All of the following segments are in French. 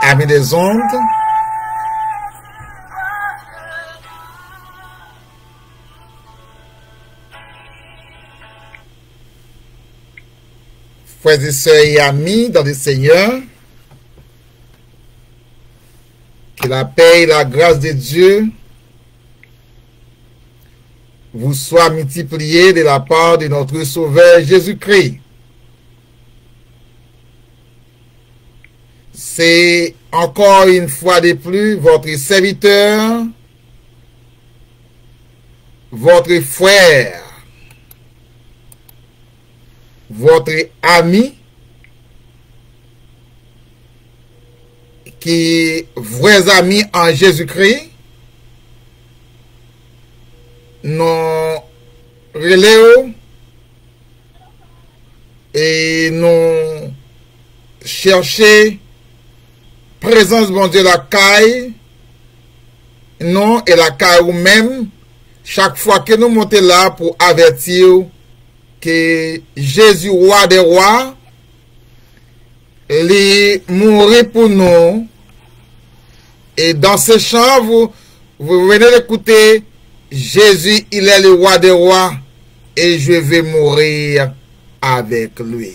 amis des ondes. Frères et sœurs et amis dans le Seigneur, que la paix et la grâce de Dieu vous soient multipliées de la part de notre Sauveur Jésus-Christ. C'est encore une fois de plus votre serviteur, votre frère, votre ami, qui vrais amis en Jésus-Christ, nous reléons et nous chercher présence bon Dieu la caille, non et la caille ou même chaque fois que nous montons là pour avertir que Jésus, roi des rois, il mourit pour nous. Et dans ce chant, vous venez d'écouter, Jésus, il est le roi des rois, et je vais mourir avec lui.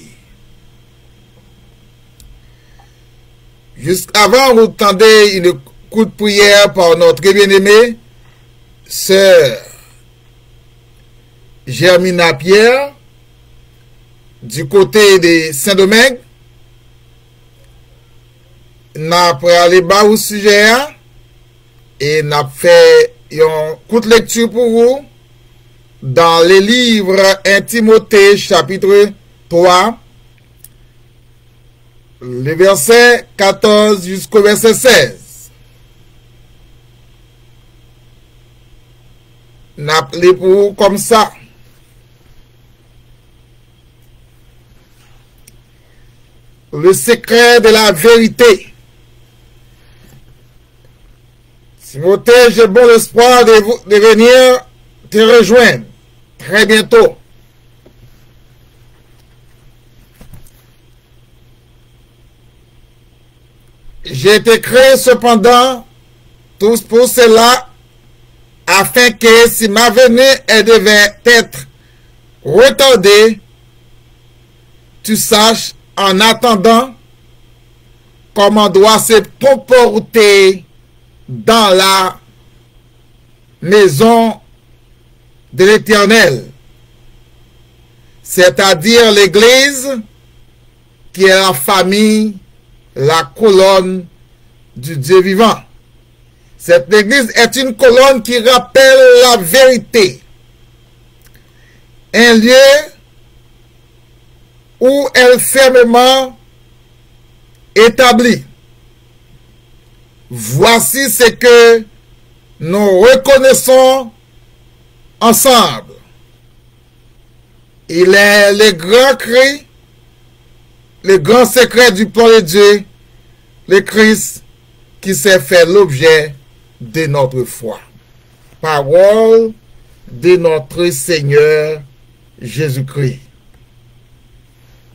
Jusqu'avant, vous tendez une coup de prière par notre bien-aimée, sœur Germina Pierre, du côté de Saint-Domingue. N'a pas allé bas au sujet et n'a fait une courte lecture pour vous dans les livres 1 Timothée chapitre 3, le verset 14 jusqu'au verset 16. N'a appelé pour vous comme ça. Le secret de la vérité. Timothée, j'ai bon espoir de venir te rejoindre très bientôt. J'ai été créé cependant tous pour cela, afin que si ma venue elle devait être retardée, tu saches en attendant comment doit se comporter dans la maison de l'Éternel, c'est-à-dire l'Église qui est la famille, la colonne du Dieu vivant. Cette Église est une colonne qui rappelle la vérité, un lieu où elle est fermement établie. Voici ce que nous reconnaissons ensemble. Il est le grand cri, le grand secret du plan de Dieu, le Christ qui s'est fait l'objet de notre foi. Parole de notre Seigneur Jésus-Christ.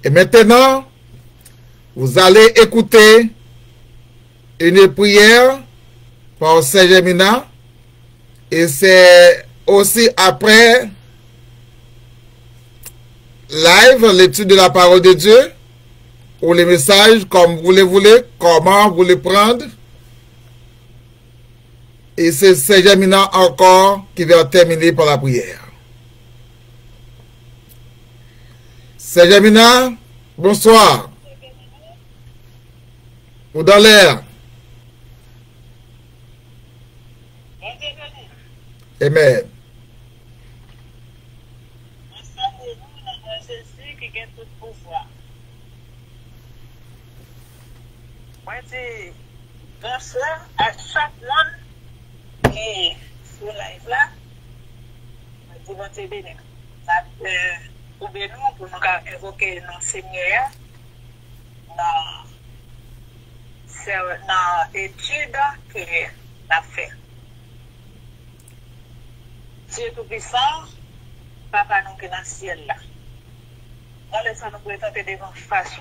Et maintenant, vous allez écouter une prière par Sœur Germina, et c'est aussi après live l'étude de la parole de Dieu ou les messages comme vous les voulez, comment vous les prendre. Et c'est Sœur Germina encore qui va terminer par la prière. Sœur Germina, bonsoir. Ou dans l'air. Amen. Bonsoir à chaque monde qui est sur live là. Pour nous bénir. Pour nous invoquer nos Seigneurs dans l'étude que nous avons fait. Dieu Tout-Puissant, Papa nous qui est dans le ciel là. Nous laissons nous présenter devant face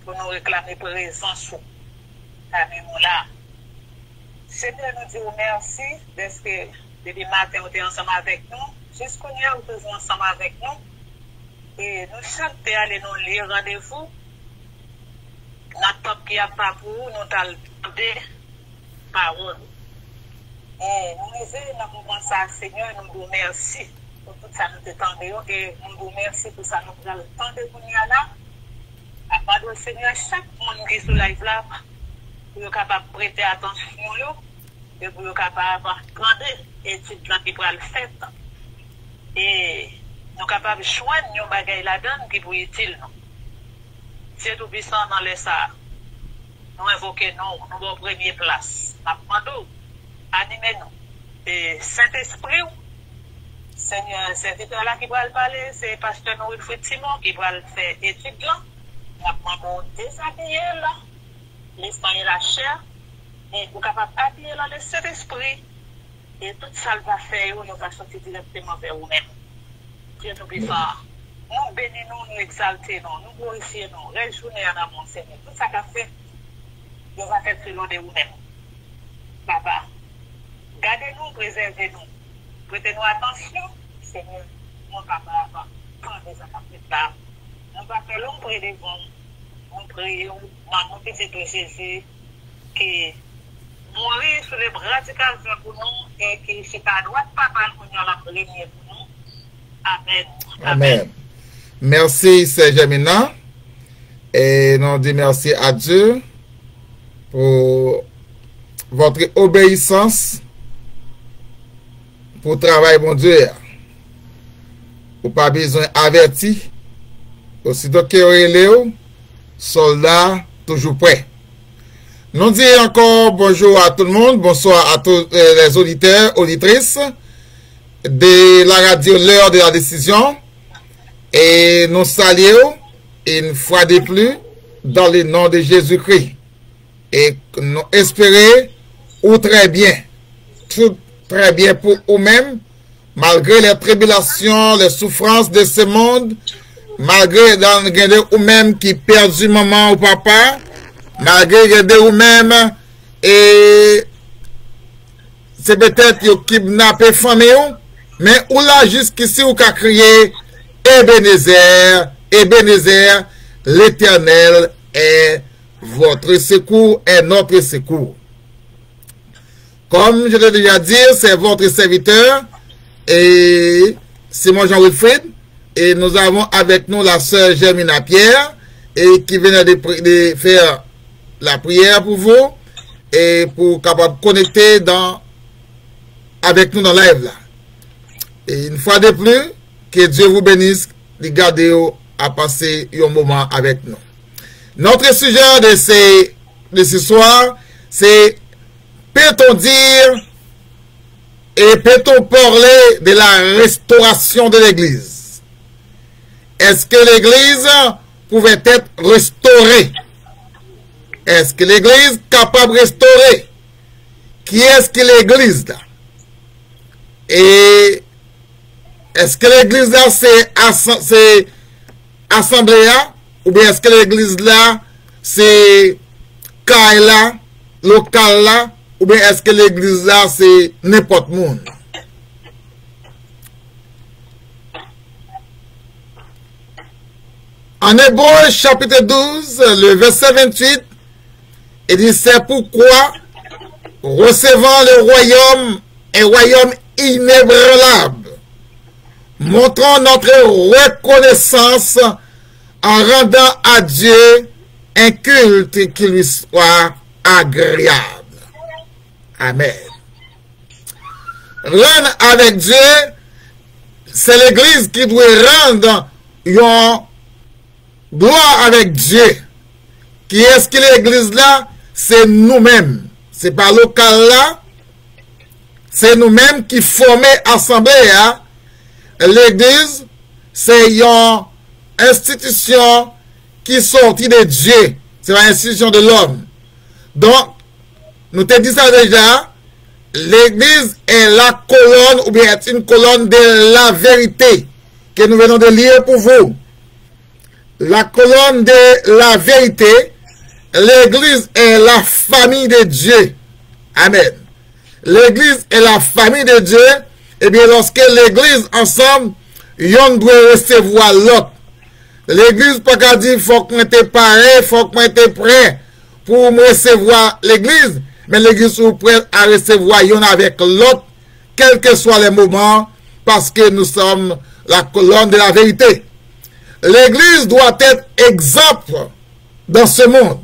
pour nous réclamer présence. parmi nous là. Seigneur, nous disons merci parce que depuis matin, vous êtes ensemble avec nous. Jusqu'au hier, vous êtes ensemble avec nous. Et nous chantons aller nous lire rendez-vous. Notre temps qui a pas pour nous, nous t'allons demander parole. Et nous disons, dans le moment ça, Seigneur, nous vous remercions pour tout ça, nous t'attendons. Et nous vous remercions pour ça, nous avons le temps de vous là. Après, le Seigneur, chaque monde qui est sur live là, pour être capable de prêter attention, et pour être capable de prendre l'étude qui pourra le faire. Et nous sommes capables de joindre nos bagages là-dedans qui pourraient être utile. C'est tout puissant dans les ça. Nous invoquons nous en première place. Nous demandons, animez-nous. Et Saint-Esprit, Seigneur, serviteur là qui va le parler, c'est Pasteur Noël Simon qui va le faire étude là. Nous demandons déshabiller là, laisser la chair, et vous capable d'habiller là le Saint-Esprit. Et tout ça va faire, nous va sortir directement vers vous-même. Dieu tout puissant. Nous bénissons, nous exaltons, nous glorifions, nous réjouissons dans mon Seigneur. Tout ça qu'a fait, nous va faire selon de vous-même. Papa, gardez-nous, préservez-nous. Prêtez-nous attention, Seigneur. Mon papa, prendez ça plus tard. Nous va faire l'ombre devant. Nous prions dans mon petit Jésus qui mourir sur les bras du Calvaire pour nous et qui est à droite, papa, nous avons la première pour nous. Amen. Amen. Merci, Sœur Gemina. Et nous disons merci à Dieu pour votre obéissance pour le travail, mon Dieu. Vous n'avez pas besoin d'avertir. Aussitôt que vous soldats toujours prêts. Nous disons encore bonjour à tout le monde, bonsoir à tous les auditeurs, auditrices de la radio L'heure de la décision. Et nous saluons une fois de plus dans le nom de Jésus-Christ. Et nous espérons ou très bien, tout très bien pour vous-même, malgré les tribulations, les souffrances de ce monde, malgré vous-même qui perdu maman ou papa, malgré vous-même, et c'est peut-être que vous kidnappez famille, mais ou là jusqu'ici vous avez crié Ebenezer, Ebenezer, l'Éternel est votre secours, est notre secours. Comme je l'ai déjà dit, c'est votre serviteur, et Simon Jean-Wilfrid, et nous avons avec nous la sœur Germina Pierre, et qui vient de faire la prière pour vous, et pour capable connecter avec nous dans la live là. Et une fois de plus, que Dieu vous bénisse, de garder à passer un moment avec nous. Notre sujet de ce soir, c'est peut-on dire et peut-on parler de la restauration de l'Église? Est-ce que l'Église pouvait être restaurée? Est-ce que l'Église est capable de restaurer? Qui est-ce que l'Église là? Et est-ce que l'église là c'est assemblée là? Ou bien est-ce que l'église là c'est caille là, local là? Ou bien est-ce que l'église là c'est n'importe monde? En Hébreux chapitre 12, le verset 28, il dit c'est pourquoi recevant le royaume, un royaume inébranlable, montrons notre reconnaissance en rendant à Dieu un culte qui lui soit agréable. Amen. Rendre avec Dieu, c'est l'Église qui doit rendre une gloire avec Dieu. Qui est-ce que l'Église là? C'est nous-mêmes. C'est pas local là. C'est nous-mêmes qui formons assemblée. Hein? L'Église, c'est une institution qui sortit de Dieu. C'est l'institution de l'homme. Donc, nous te dit ça déjà. L'Église est la colonne, ou bien est une colonne de la vérité que nous venons de lire pour vous. La colonne de la vérité, l'église est la famille de Dieu. Amen. L'église est la famille de Dieu. Et bien, lorsque l'église ensemble, yon doit recevoir l'autre. L'église, pas qu'à dire, faut qu'on était pareil, faut qu'on était prêt pour recevoir l'église. Mais l'église est prête à recevoir yon avec l'autre, quels que soient les moments, parce que nous sommes la colonne de la vérité. L'église doit être exemple dans ce monde.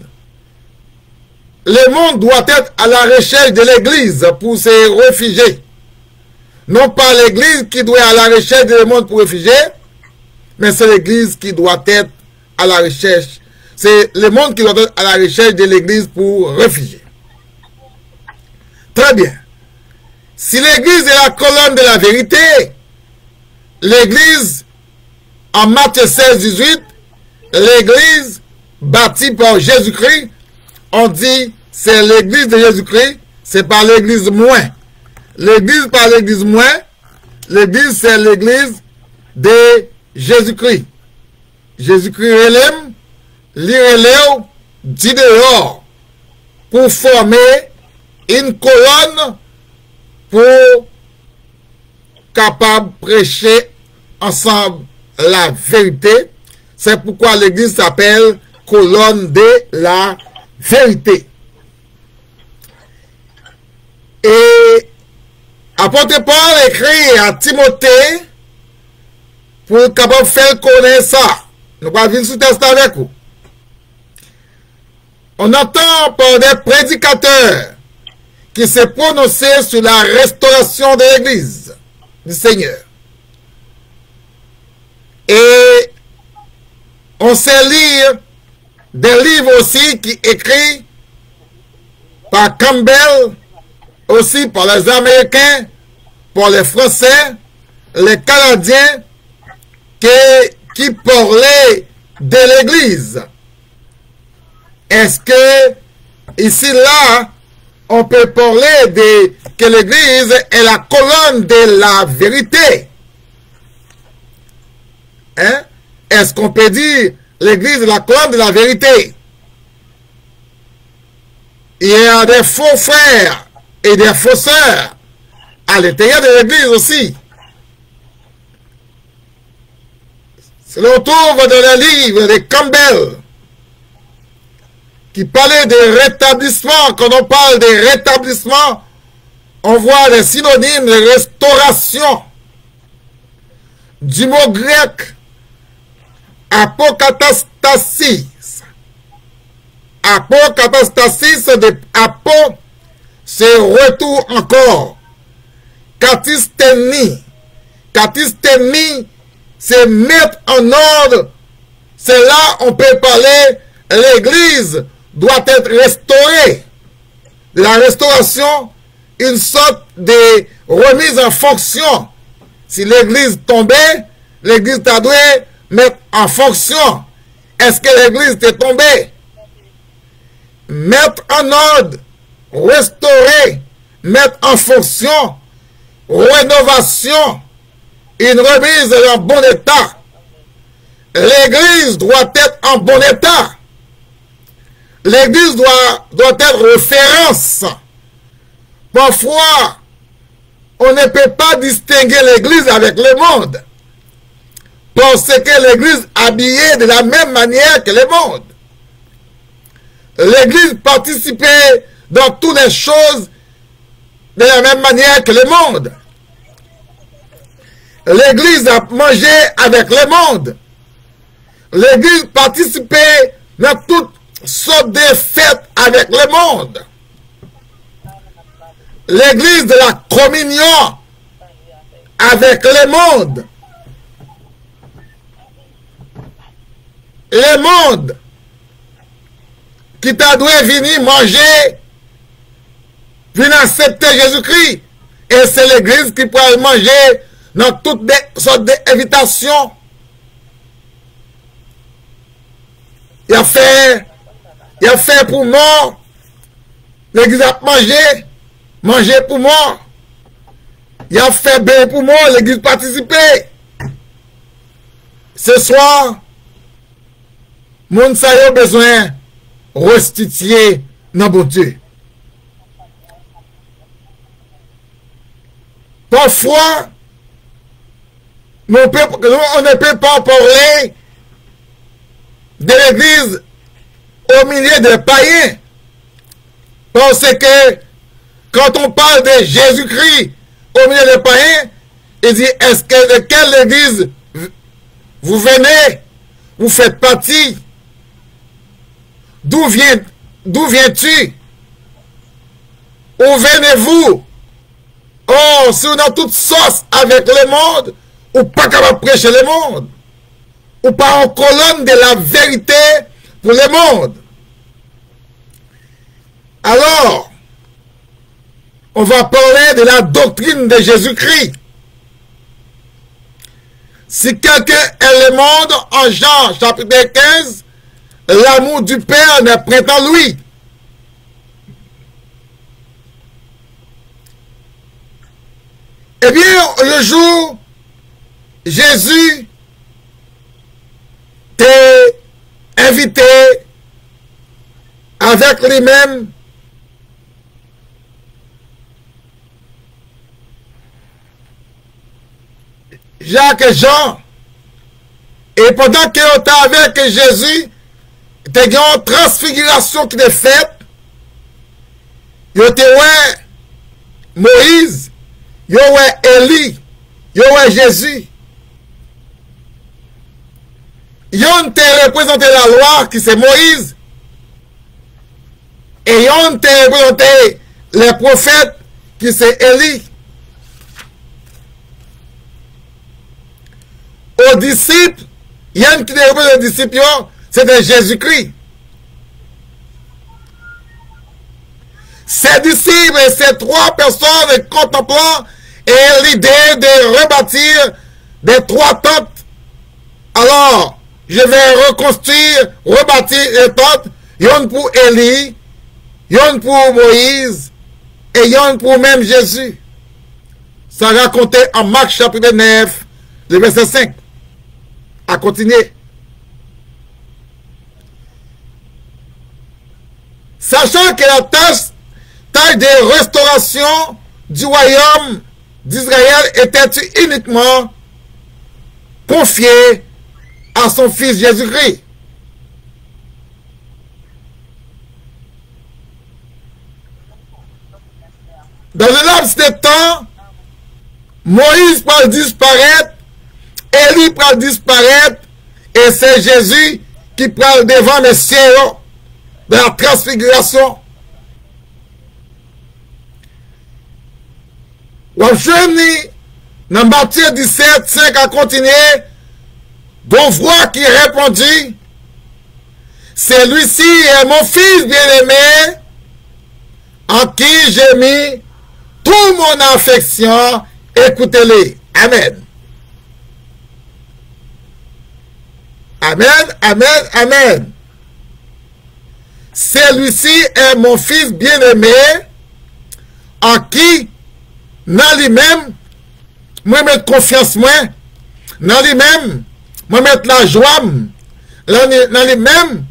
Le monde doit être à la recherche de l'église pour se réfugier. Non pas l'église qui doit être à la recherche du monde pour réfugier, mais c'est l'église qui doit être à la recherche. C'est le monde qui doit être à la recherche de l'église pour réfugier. Très bien. Si l'église est la colonne de la vérité, l'église, en Matthieu 16, 18, l'église bâtie par Jésus-Christ, on dit c'est l'église de Jésus-Christ, c'est pas l'église moins. L'église par l'église moins, l'église c'est l'église de Jésus-Christ. Jésus-Christ relève, l'irélève, dit dehors, pour former une colonne pour capable de prêcher ensemble la vérité. C'est pourquoi l'église s'appelle colonne de la vérité. Et apôtre Paul écrit à Timothée pour capable faire connaître ça. Nous pas venir sous test avec vous. On entend par des prédicateurs qui se prononçaient sur la restauration de l'église du Seigneur. Et on sait lire des livres aussi qui écrits par Campbell, aussi par les Américains, par les Français, les Canadiens, qui parlaient de l'église. Est-ce que ici, là, on peut parler que l'église est la colonne de la vérité? Hein? Est-ce qu'on peut dire l'église est la colonne de la vérité? Il y a des faux frères et des faux sœurs à l'intérieur de l'église aussi. C'est l'on trouve dans le livre de Campbell qui parlait de rétablissement. Quand on parle de rétablissement, on voit les synonymes de restauration du mot grec apokatastasis. Apokatastasis de apo, c'est retour encore. Katistemi. Katistemi, c'est mettre en ordre. C'est là on peut parler, l'église doit être restaurée. De la restauration, une sorte de remise en fonction. Si l'église tombait, l'église doit mettre en fonction. Est-ce que l'église est tombée? Mettre en ordre, restaurer, mettre en fonction, rénovation, une remise en bon état. L'église doit être en bon état. L'église doit être référence. Parfois, on ne peut pas distinguer l'église avec le monde. Parce que l'église est habillée de la même manière que le monde. L'église participait dans toutes les choses de la même manière que le monde. L'église a mangé avec le monde. L'église participait dans toutes sortes de fêtes avec le monde. L'église de la communion avec le monde. Le monde qui t'a dû venir manger, venir accepter Jésus-Christ. Et c'est l'église qui peut manger dans toutes les sortes d'invitations. Il a fait pour moi. L'église a mangé pour moi. Il a fait bien pour moi, l'église participé. Ce soir, moun sa yo besoin restituer dans bon Dieu. Parfois, on ne peut pas parler de l'Église au milieu des païens. Parce que quand on parle de Jésus-Christ au milieu des païens, il dit, est-ce que de quelle Église vous venez, vous faites partie? D'où viens-tu? Où venez-vous? Oh, si on a toute sauce avec le monde, ou pas capable de prêcher le monde, ou pas en colonne de la vérité pour le monde. Alors, on va parler de la doctrine de Jésus-Christ. Si quelqu'un est le monde, en Jean chapitre 15, l'amour du Père n'est point en lui. Eh bien, le jour, Jésus t'est invité avec lui-même Jacques et Jean. Et pendant qu'ils étaient avec Jésus, il y a une transfiguration qui est faite. Il y a Moïse, il y a Élie, il y a Jésus. Il y a représenté la loi qui c'est Moïse. Et il y a représenté les prophètes qui c'est Élie. Aux disciples, il y a un qui représente les disciples, c'était Jésus-Christ. Ces disciples et ces trois personnes contemplant et l'idée de rebâtir des trois tentes. Alors, je vais reconstruire, rebâtir les tentes, yon pour Élie, yon pour Moïse, et yon pour même Jésus. Ça racontait en Marc chapitre 9, le verset 5. À continuer. Sachant que la tâche de restauration du royaume d'Israël était uniquement confiée à son fils Jésus-Christ. Dans le laps de temps, Moïse va disparaître, Élie va disparaître, et c'est Jésus qui prend devant les cieux de la transfiguration. Dans Matthieu 17, 5 à continuer, dont voix qui répondit, celui-ci est mon fils bien-aimé, en qui j'ai mis toute mon affection, écoutez-les. Amen. Amen, amen, amen. Celui-ci est mon fils bien-aimé, en qui, dans lui-même, moi mettre confiance, moi, dans lui-même, moi mettre la joie, dans lui-même,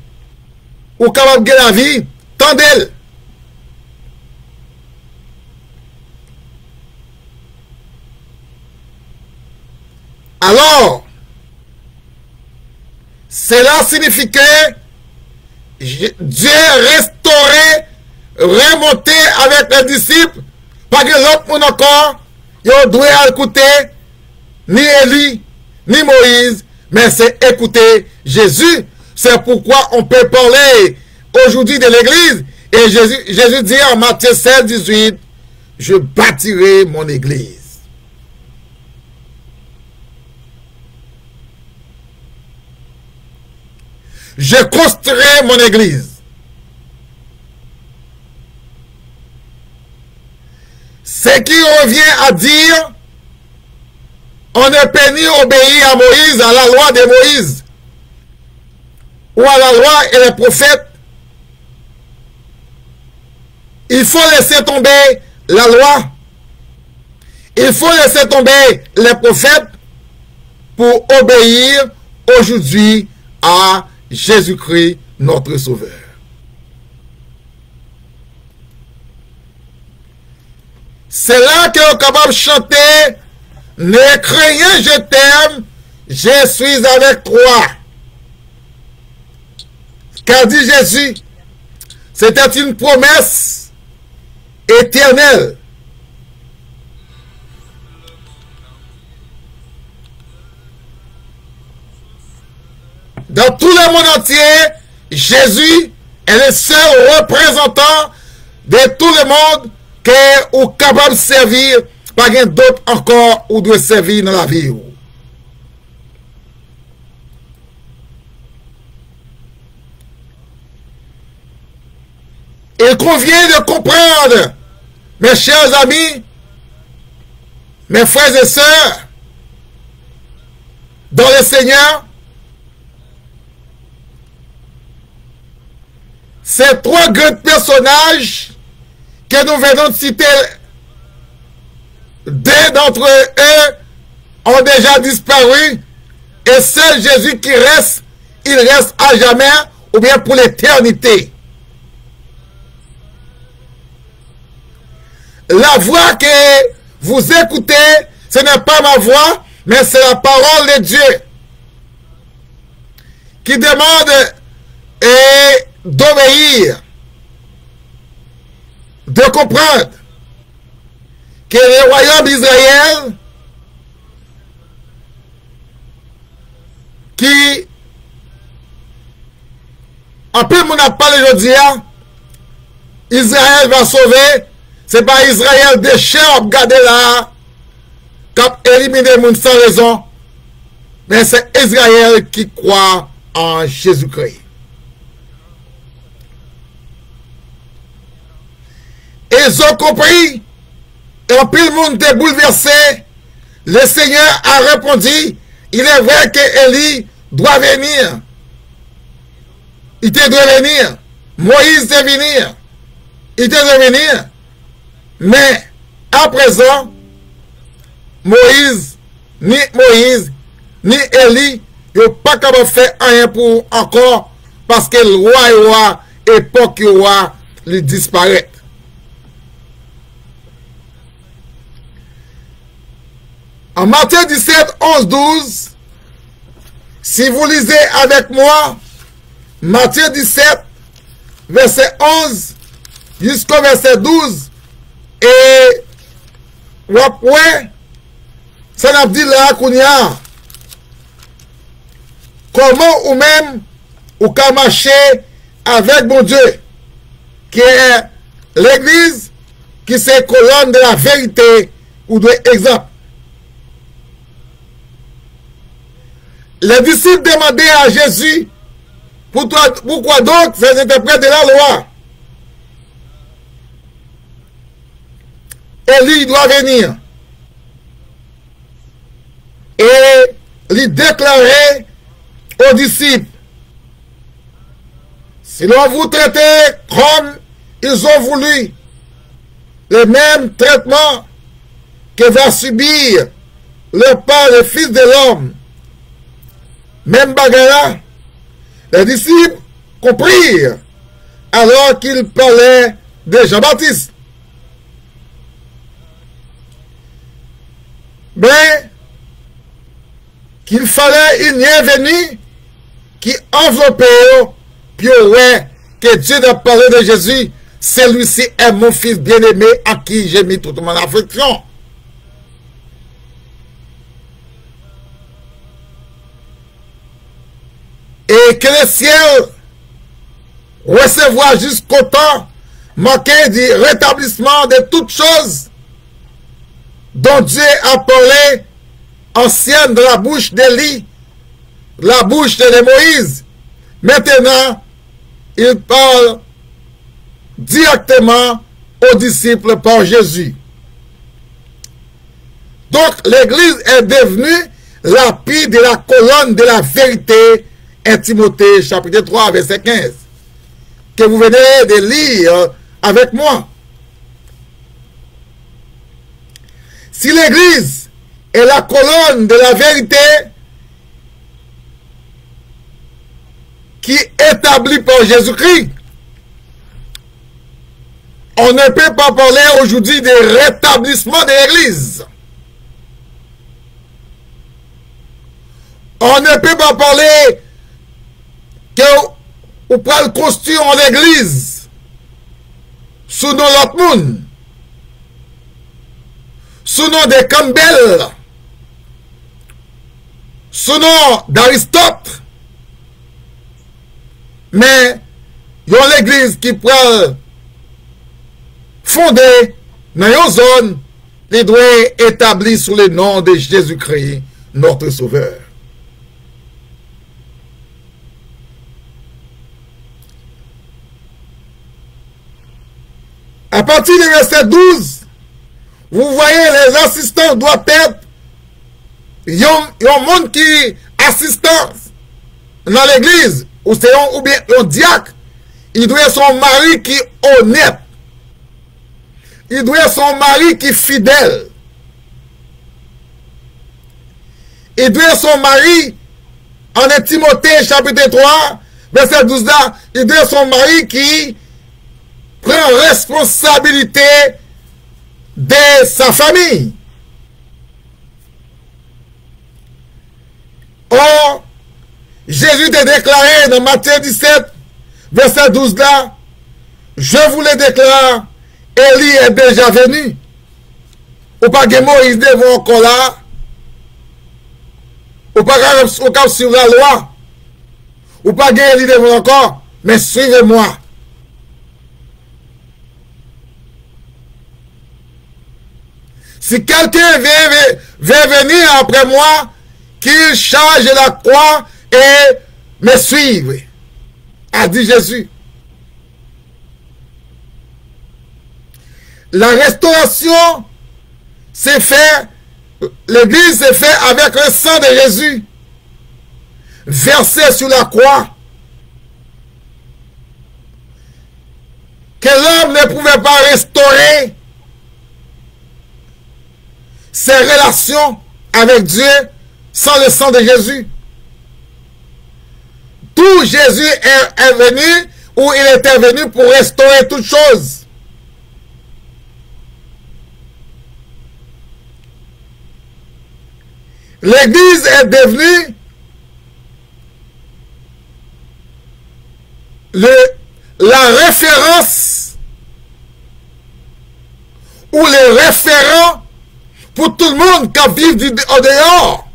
ou capable de la vie, tant d'elle. Alors, cela signifie que Dieu restaurait, remonté avec les disciples, parce que l'autre monde encore, il doit écouter ni Élie, ni Moïse, mais c'est écouter Jésus. C'est pourquoi on peut parler aujourd'hui de l'Église. Et Jésus dit en Matthieu 16, 18, je bâtirai mon Église. Je construirai mon Église. Ce qui revient à dire, on ne peut ni obéir à Moïse, à la loi de Moïse, ou à la loi et les prophètes. Il faut laisser tomber la loi. Il faut laisser tomber les prophètes pour obéir aujourd'hui à Jésus-Christ, notre Sauveur. c'est là que vous êtes capable de chanter. Ne craignez, je t'aime, je suis avec toi. Qu'a dit Jésus? C'était une promesse éternelle. Dans tout le monde entier, Jésus est le seul représentant de tout le monde qui est capable de servir. Pas d'autres encore ou doit servir dans la vie. Il convient de comprendre, mes chers amis, mes frères et sœurs, dans le Seigneur, ces trois grands personnages que nous venons de citer, deux d'entre eux ont déjà disparu, et seul Jésus qui reste, il reste à jamais ou bien pour l'éternité. La voix que vous écoutez, ce n'est pas ma voix, mais c'est la parole de Dieu qui demande d'obéir, de comprendre que le royaume d'Israël, qui, en peu mon a parlé aujourd'hui, Israël va sauver. C'est pas Israël des chers, regardez là, qui a éliminé le monde sans raison, mais c'est Israël qui croit en Jésus-Christ. Ils ont compris, et en plus le monde est bouleversé. Le Seigneur a répondu, il est vrai que Élie doit venir. Il doit venir. Moïse doit venir. Il doit venir. Mais, à présent, Moïse, ni Élie, ils n'ont pas capable de faire rien pour encore, parce que le roi, époque roi, il disparaît. En Matthieu 17, 11, 12, si vous lisez avec moi, Matthieu 17, verset 11, jusqu'au verset 12, et après, ça n'a dit là qu'on y a comment ou même ou qu'à marcher avec mon Dieu, qui est l'église, qui c'est colonne de la vérité ou de exemple. Les disciples demandaient à Jésus, pourquoi donc ces interprètes de la loi? Élie doit venir et lui déclarer aux disciples, si l'on vous traitez comme ils ont voulu, le même traitement que va subir le Père, le Fils de l'homme, même bagarre, les disciples comprirent alors qu'il parlait de Jean-Baptiste. Mais qu'il fallait une bienvenue qui enveloppait, puis ouais, que Dieu a parlé de Jésus, celui-ci est mon fils bien-aimé à qui j'ai mis toute mon affection. Et que le ciel recevoir jusqu'au temps manqué du rétablissement de toutes choses dont Dieu a parlé ancienne de la bouche d'Élie, la bouche de Moïse. Maintenant, il parle directement aux disciples par Jésus. Donc, l'Église est devenue l'appui de la colonne de la vérité, 1 Timothée chapitre 3, verset 15, que vous venez de lire avec moi. Si l'Église est la colonne de la vérité qui est établie par Jésus-Christ, On ne peut pas parler aujourd'hui de rétablissement de l'Église. On ne peut pas parler que vous pouvez construire l'Église sous nom l'autre monde, sous nom de Campbell, sous nom d'Aristote, mais il y a l'Église qui peut fondée dans une zone qui doit être établie sous le nom de Jésus-Christ, notre Sauveur. À partir du verset 12, vous voyez les assistants doivent être un monde qui assistant dans l'église, ou bien un diacre, il doit être son mari qui est honnête. Il doit être son mari qui est fidèle. Il doit être son mari, en Timothée chapitre 3, verset 12 là, il doit être son mari qui prend responsabilité de sa famille. Or, Jésus t'a déclaré dans Matthieu 17, verset 12 là, je vous le déclare, Élie est déjà venu. Ou pas que Moïse devant encore là. Ou pas que sur la loi. Ou pas que Élie devant encore. Mais suivez-moi. Si quelqu'un veut venir après moi, qu'il charge la croix et me suive, a dit Jésus. La restauration s'est fait, l'église s'est fait avec le sang de Jésus, versé sur la croix, que l'homme ne pouvait pas restaurer ses relations avec Dieu sans le sang de Jésus. D'où Jésus est venu, ou il était venu pour restaurer toutes choses. L'église est devenue la référence ou le référent pour tout le monde qui vit au dehors.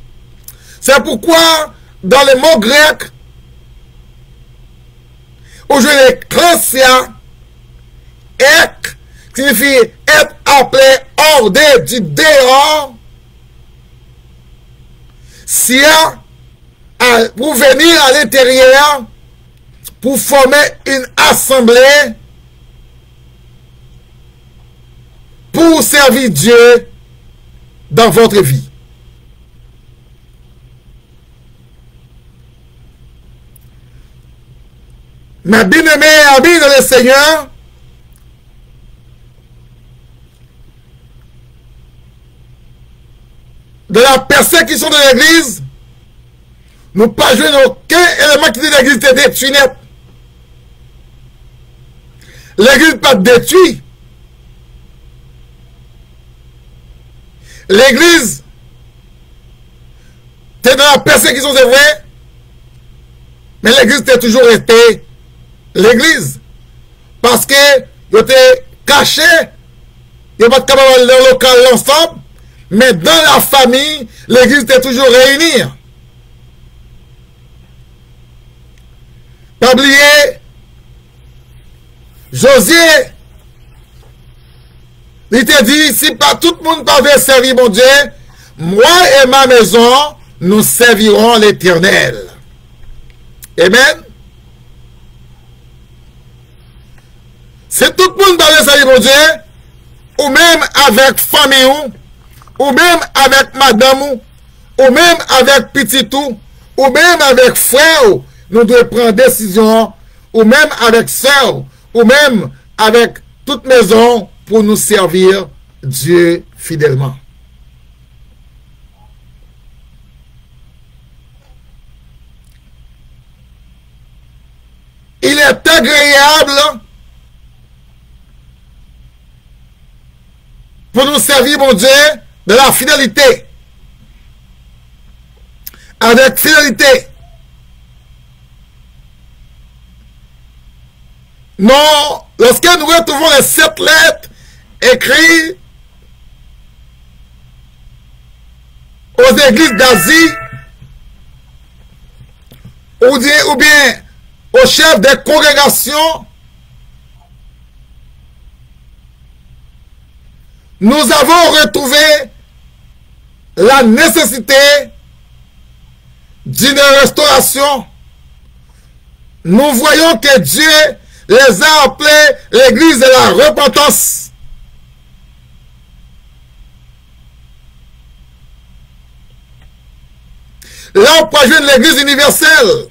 C'est pourquoi dans les mots grecs, aujourd'hui l'ecclésia, ek, signifie être appelé hors du dehors, sia, pour venir à l'intérieur, pour former une assemblée, pour servir Dieu dans votre vie. Ma bien-aimée amie dans le Seigneur, de la persécution de l'Église, nous pas joué aucun élément qui dit l'Église était détruite net. L'Église pas détruite. L'Église était dans la persécution, c'est vrai, mais l'Église était toujours été l'Église. Parce que il était caché, il n'y a pas de capable de local ensemble, mais dans la famille, l'Église était toujours réunie. Pas oublier, Josué, il te dit, si pas tout le monde pouvait servir mon Dieu, moi et ma maison, nous servirons l'Éternel. Amen. Si tout le monde pouvait servir mon Dieu, ou même avec famille, ou même avec madame, ou même avec petit tout, ou même avec frère, nous devons prendre décision, ou même avec soeur, ou même avec toute maison pour nous servir Dieu fidèlement. Il est agréable pour nous servir, mon Dieu, de la fidélité. Avec fidélité. Non, lorsque nous retrouvons les 7 lettres écrites aux églises d'Asie, ou bien aux chefs des congrégations, nous avons retrouvé la nécessité d'une restauration. Nous voyons que Dieu les a appelés l'église de la repentance. Là, on peut jouer l'église universelle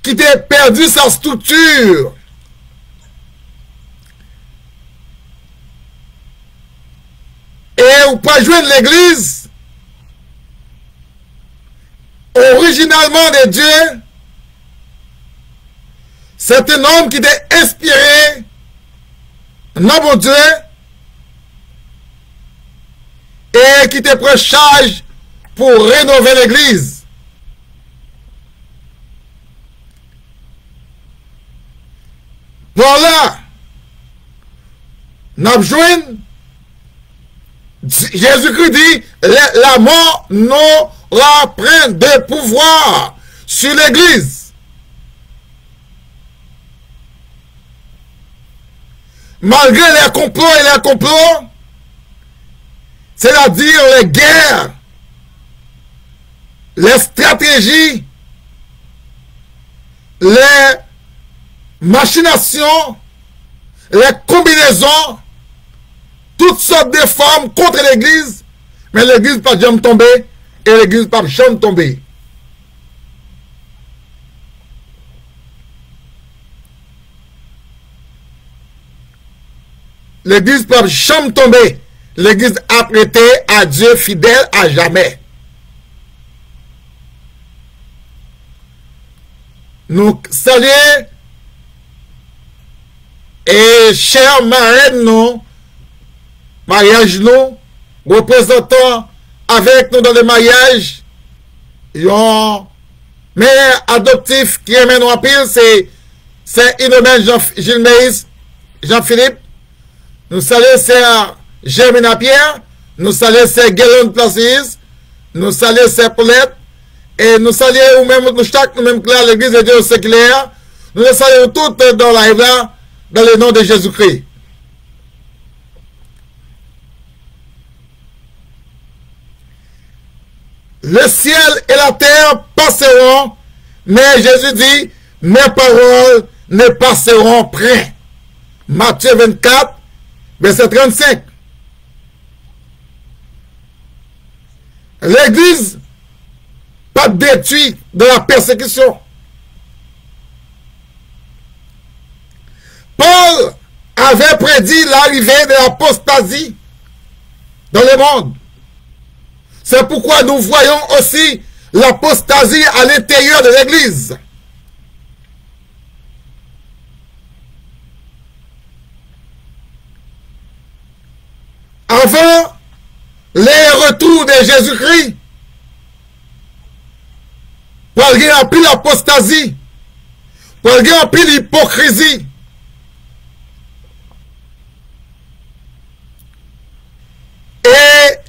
qui a perdu sa structure. Et on peut jouer l'église originalement de Dieu. C'est un homme qui est inspiré, non mon Dieu, et qui te prend charge pour rénover l'église. Voilà. Nous avons Jésus-Christ dit, la mort n'aura point de pouvoir sur l'église. Malgré les complots et les complots, c'est-à-dire les guerres, les stratégies, les machinations, les combinaisons, toutes sortes de formes contre l'église, mais l'église pas jamais tombée et l'église pas jamais tombée. L'église pas jamais tombée. L'église a prêté à Dieu fidèle à jamais. Nous saluons et chers marraines, nous, mariage nous, représentants avec nous dans le mariage, yon mère adoptif qui aime nous en pile, c'est Inomène Gilles Jean-Philippe. Nous saluons c'est Germina Pierre, nous saluons c'est Guélon Placis, nous saluons c'est Paulette, et nous saluons ou même nous chaque nous même clair l'église de Dieu séculaire, nous les saluons toutes dans la là, dans le nom de Jésus-Christ. Le ciel et la terre passeront, mais Jésus dit, mes paroles ne passeront point. Matthieu 24, verset 35. L'église pas détruite de la persécution. Paul avait prédit l'arrivée de l'apostasie dans le monde. C'est pourquoi nous voyons aussi l'apostasie à l'intérieur de l'église. Avant les retours de Jésus-Christ, pour qu'il y ait plus l'apostasie, pour qu'il y ait plus l'hypocrisie, et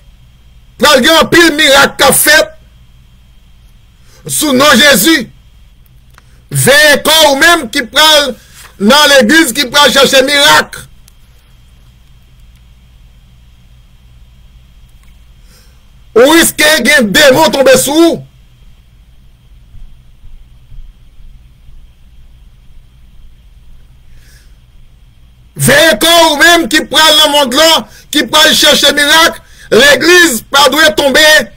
pour qu'il y ait plus le miracle qu'a fait sous nom Jésus, ou même qui prend dans l'église qui prend chercher miracle. Ou risque qu'il y ait un démon tombé sous vous. Ou même qui prend le monde là, qui prend chercher miracle, l'église pas doit tomber.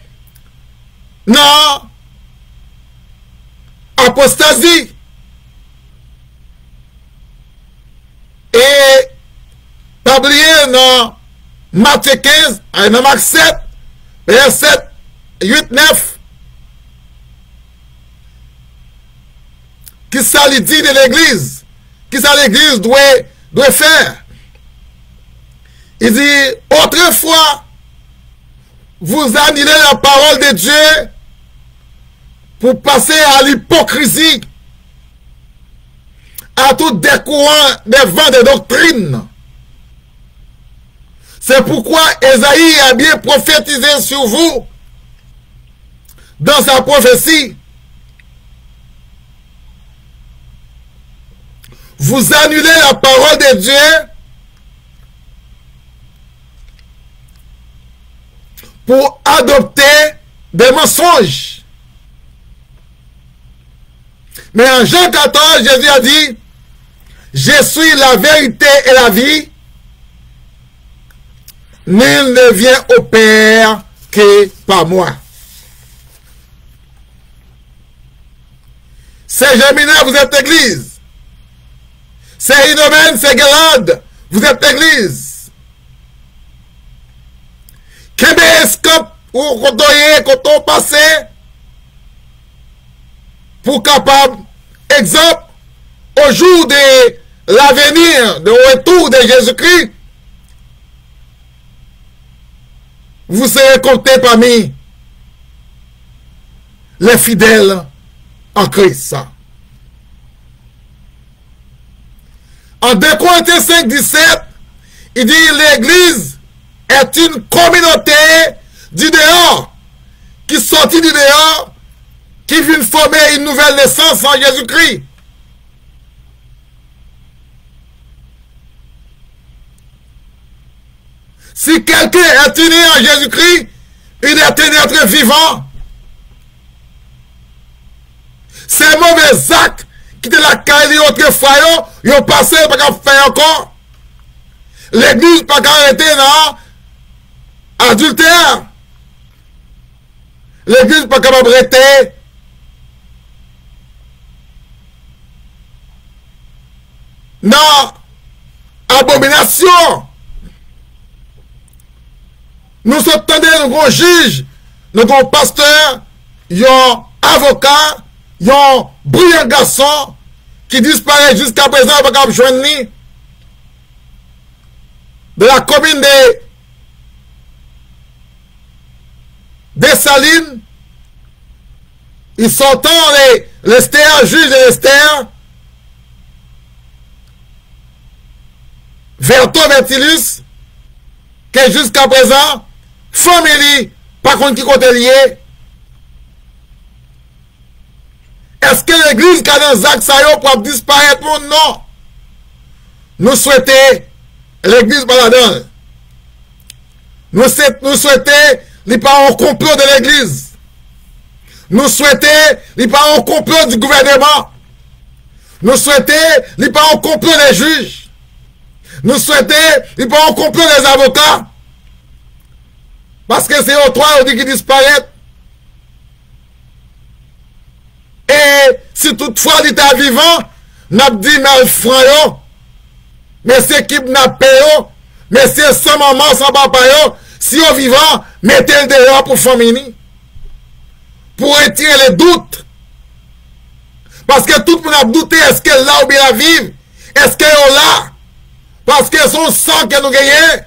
Non. Apostasie. Et pas oublier dans Matthieu 15, dans Marc 7, verset 8, 9. Qui ça lui dit de l'église? Qui ça l'église doit faire? Il dit, autrefois, vous annulez la parole de Dieu pour passer à l'hypocrisie, à tout des courants, des vents de doctrine. C'est pourquoi Ésaïe a bien prophétisé sur vous dans sa prophétie. Vous annulez la parole de Dieu pour adopter des mensonges. Mais en Jean 14, Jésus a dit, je suis la vérité et la vie. Nul ne vient au Père que par moi. C'est Gemina, vous êtes église. C'est Inomène, c'est Galade, vous êtes église. Kébescope ou Kotoye, Koto passé, pour capable, exemple, au jour de l'avenir, de retour de Jésus-Christ, vous serez comptés parmi les fidèles en Christ. En 2 Corinthiens 5, 17, il dit l'église est une communauté du dehors, qui sortit du dehors, qui vient former une nouvelle naissance en Jésus-Christ. Si quelqu'un est uni en Jésus-Christ, il est un être vivant. Ces mauvais actes qui étaient la caille autrefois, ils ont passé par qu'à faire encore. L'église pas qu'à arrêter dans adultère. L'église pas capable d'arrêter dans abomination. Nous sommes nous avons juge, nous avons pasteur, nous avons avocat, nous avons brillant garçon qui disparaît jusqu'à présent avec joindre de la commune de Dessalines. Ils sont les stères, juges de l'Esther, Verto Vertilus, qui jusqu'à présent, famille, par contre qui côté lié. Est-ce que l'église qui a dans Zach Sayo pour disparaître? Non. Nous souhaitons l'église baladon. Nous souhaitons les pas en complot de l'église. Nous souhaitons les pas en complot du gouvernement. Nous souhaitons les pas en complot des juges. Nous souhaitons les pas en complot des avocats. Parce que c'est aux trois qui disparaissent. Et si toutefois il était vivant, n'a dit malfrant, mais c'est kidnappé, mais c'est sans maman, sans papa, si on vivant, mettez le dehors pour famille. Pour retirer les doutes. Parce que tout le monde a douté, est-ce qu'elle est là ou bien la vive? Est-ce qu'elle est là? Parce que son sang que nous gagnons.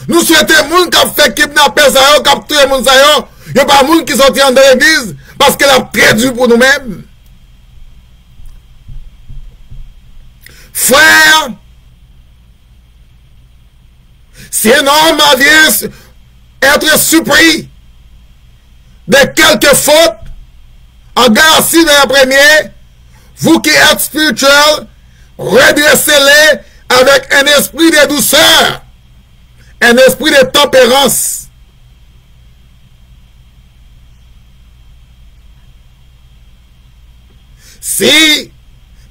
Nous souhaitons les gens qui ont fait kidnapper ça, qui ont tué les gens, il n'y a pas de gens qui sont dans l'église parce qu'elle a très dur pour nous-mêmes. Frère, si un homme vient être surpris de quelques fautes, en garantie de la première, vous qui êtes spirituel, redressez-les avec un esprit de douceur. Un esprit de tempérance. Si,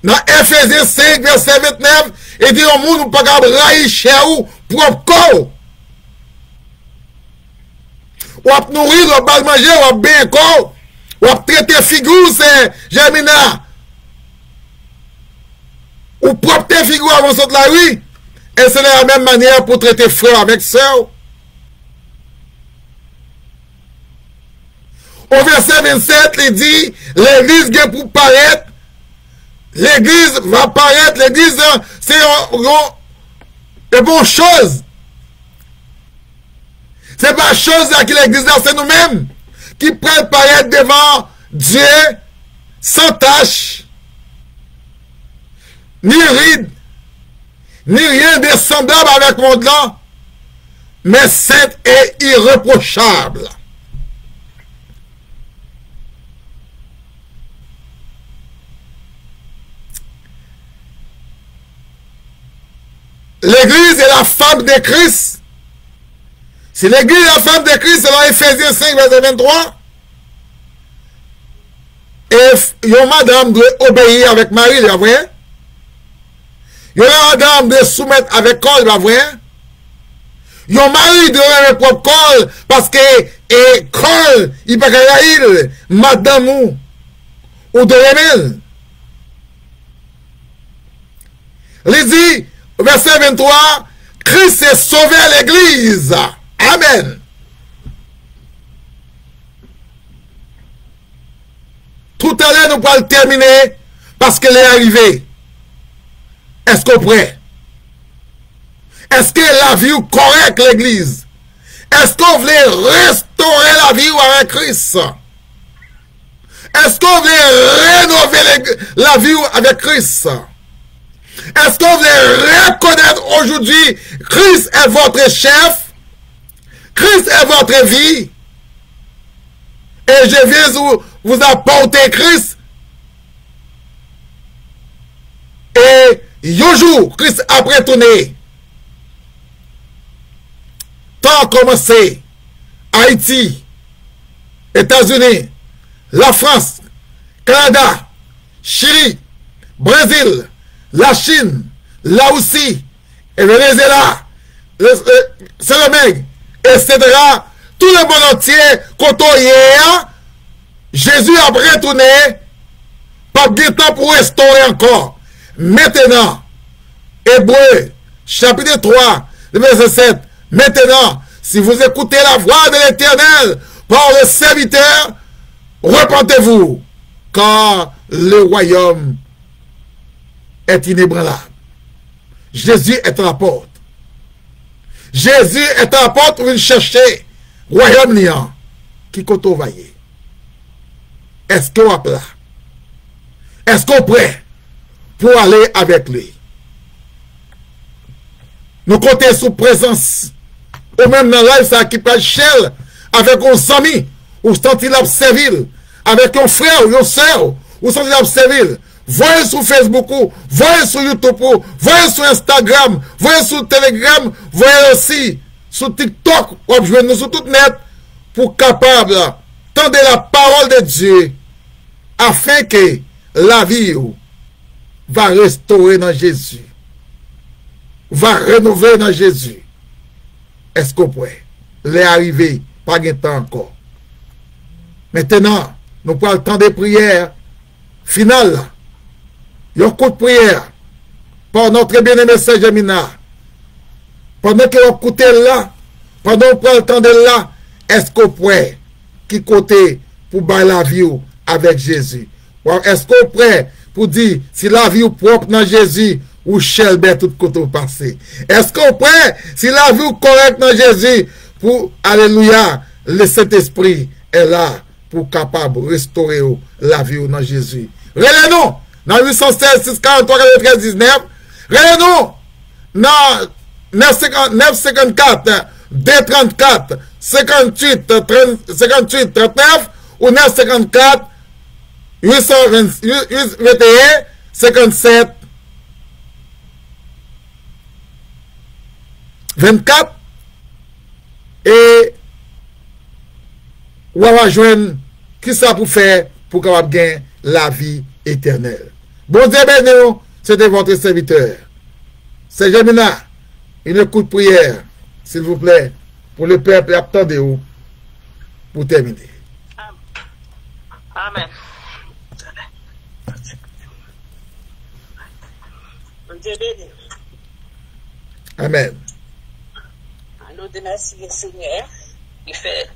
dans Ephésiens 5, verset 29, il dit au monde, nous ne pouvons pas railler chez vous propre corps. Ou à nourrir, ou à manger, ou à bien corps, ou à traiter figure, c'est Gemina. Ou propre figure avant de la rue. Et c'est de la même manière pour traiter frère avec sœur. Au verset 27, il dit, l'église vient pour paraître. L'église va paraître. L'église, c'est une bonne chose. C'est pas chose là qui l'église là, c'est nous-mêmes qui prennent paraître devant Dieu sans tache, ni ride, ni rien de semblable avec le monde là, mais sainte et irréprochable. L'église est la femme de Christ. Si l'église est la femme de Christ, c'est dans Ephésiens 5, verset 23. Et yon madame doit obéir avec Marie, c'est vrai? Yon madame doit soumettre avec Cole, c'est vrai? Yon mari doit avoir propre Cole, parce que Cole, il peut pas madame ou de remel. Il dit, verset 23, Christ est sauvé à l'église. Amen. Tout à l'heure, nous pourrons le terminer parce qu'elle est arrivée. Est-ce qu'on prêt? Est-ce qu'elle a vu correct l'église? Est-ce qu'on voulait restaurer la vie avec Christ? Est-ce qu'on voulait rénover la vie avec Christ? Est-ce qu'on voulait reconnaître aujourd'hui Christ est votre chef? Christ est votre vie. Et je viens vous apporter Christ. Et un jour, Christ a retourné. Tant commencé, Haïti, États-Unis, la France, Canada, Chili, Brésil, la Chine, la Russie, et Venezuela, Saint-Domingue, etc. Tout le monde entier, quand on y est, Jésus a retourné, pas de temps pour restaurer encore. Maintenant, Hébreux, chapitre 3, verset 7. Maintenant, si vous écoutez la voix de l'Éternel par le serviteur, repentez-vous, car le royaume est inébranlable. Jésus est à la porte. Jésus est à la porte pour chercher royaume liant qui compte vailler. Est-ce qu'on est là? Est-ce qu'on est prêt pour aller avec lui? Nous comptons sous présence. Ou même dans live, ça qui peut shell avec un ami, ou sentir l'observer, avec un frère ou une soeur, ou sentir l'observer. Voyez sur Facebook, voyez sur YouTube, voyez sur Instagram, voyez sur Telegram, voyez aussi sur TikTok, ou joindre sur tout net, pour capable tendre la parole de Dieu, afin que la vie va restaurer dans Jésus, va renouveler dans Jésus. Est-ce qu'on peut les arriver, pas de temps encore. Maintenant, nous prenons le temps de prière finale. Il y a un coup de prière par notre bien-aimé Saint Gemina. Pendant que vous écoutez là, pendant que vous prenez le temps de là, est-ce qu'on peut qui côté pour bailler la vie avec Jésus? Est-ce qu'on peut pour dire si la vie est propre dans Jésus, ou chelbert tout côté passé? Est-ce qu'on peut, si la vie est correcte dans Jésus, pour, alléluia, le Saint-Esprit est là pour capable de restaurer la vie dans Jésus? Relais-nous dans 816 643 93 19. Relais-nous dans 954 234 58 39 ou 954 821 57 24 et on va joindre qui ça pour faire pour qu'on gagne la vie éternelle. Bon Dieu béni, c'était votre serviteur. C'est Gemina. Une coup de prière, s'il vous plaît, pour le peuple. Attendez-vous pour terminer. Amen. Bon Dieu béni. Amen. Nous remercions le Seigneur qui fait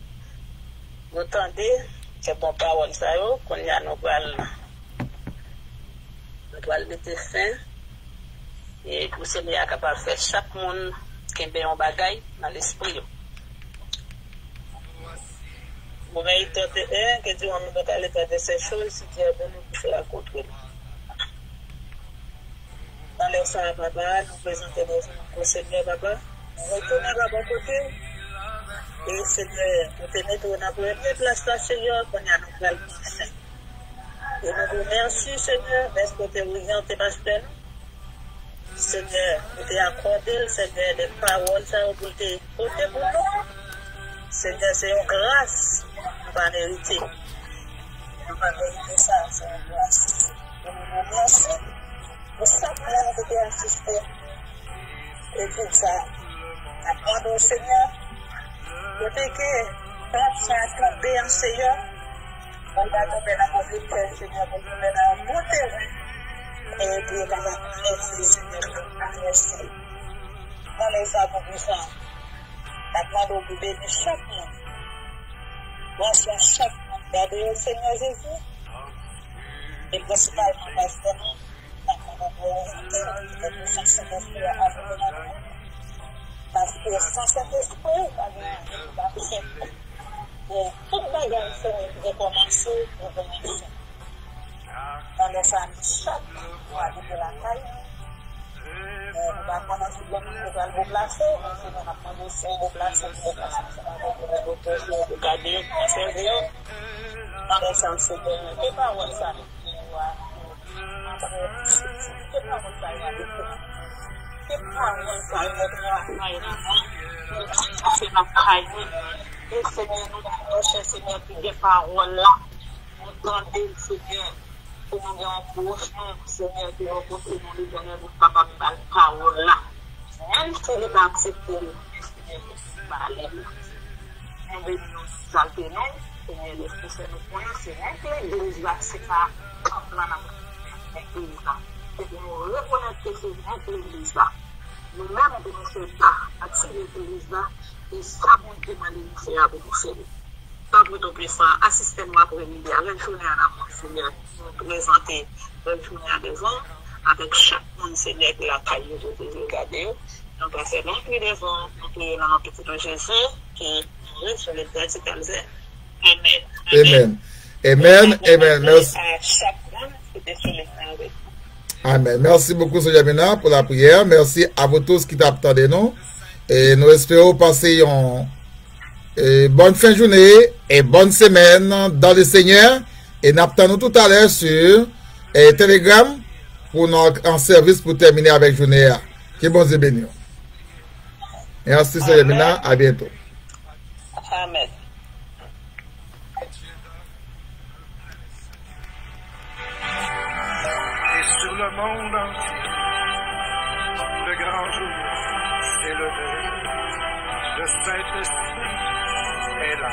nous tendre ces bonnes paroles qu'on y a nous doit mettre fin et le Seigneur est capable de faire chaque monde qui a un bagage dans l'esprit. Maïs 31, que Dieu nous donne l'état de ces choses, si Dieu veut nous faire la contre lui. Dans les salles, papa, nous présentons nos Seigneur, papa. Nous retournons à bon côté. Et Seigneur, nous tenons dans la première place là, Seigneur, qu'on a nous faire le et nous vous remercions, Seigneur, parce que tu es orienté, pasteur. Seigneur, nous t'ai accordé, Seigneur, des paroles, ça, pour te porter pour nous. Seigneur, c'est une grâce, nous pas mériter. Nous pas mériter ça, c'est une grâce. Nous vous remercions pour ça que nous avons assisté. Et tout ça, apprendre au Seigneur, pour que quand ça a tombé en Seigneur, on va tomber dans le victoire, Seigneur, pour tomber dans un bon terrain. Et puis, on va merci, Seigneur, merci. Dans les aboutissants, apprendre au béni chaque monde. Bonsoir chaque monde. Gardez le Seigneur Jésus. Et principalement, pasteur, parce que sans cet esprit, toute bagarre qui a commencé, nous commençons. Dans les familles, chaque mois de la caille, nous allons prendre un problème, nous allons vous placer, nous allons prendre aussi vous placer, nous allons vous garder, nous servir. Dans les sens de les paroles, ça, et Seigneur, nous Seigneur, qui des paroles là, nous tendez, Seigneur, pour nous dire en bouche, Seigneur, que nous continuons de donner nous capables de la parole là. Même si nous pas accepté, Seigneur, nous parler. Nous venons nous exalter, nous, Seigneur, les Français nous connaissent, Seigneur, que l'église là, c'est pas comme l'église là. Et que nous reconnaissons que c'est l'église là. Nous-mêmes, nous ne sommes pas attirer l'église là. Et ça, nous demandons de faire pour nous faire. Tant que nous puissions assister nous après-midi à une journée en amont, Seigneur, nous présenter une journée à devant, avec chaque monde, Seigneur, qui a caillé de regarder. Nous passons l'entrée devant, nous prions dans notre petit Jésus, qui est sur les verticales. Amen. Amen. Amen. Merci. À chaque monde, qui est sur les avec. Amen. Merci beaucoup, Seigneur Mina, pour la prière. Merci à vous tous qui t'attendent, nous. Et nous espérons passer une bonne fin de journée et bonne semaine dans le Seigneur. Et nous attendons tout à l'heure sur Telegram pour notre service pour terminer avec journée. Que bon Dieu bénisse. Merci, Seigneur Mina. À bientôt. Amen. Et sur le monde, le grand jour s'est levé. Le Saint-Esprit est là.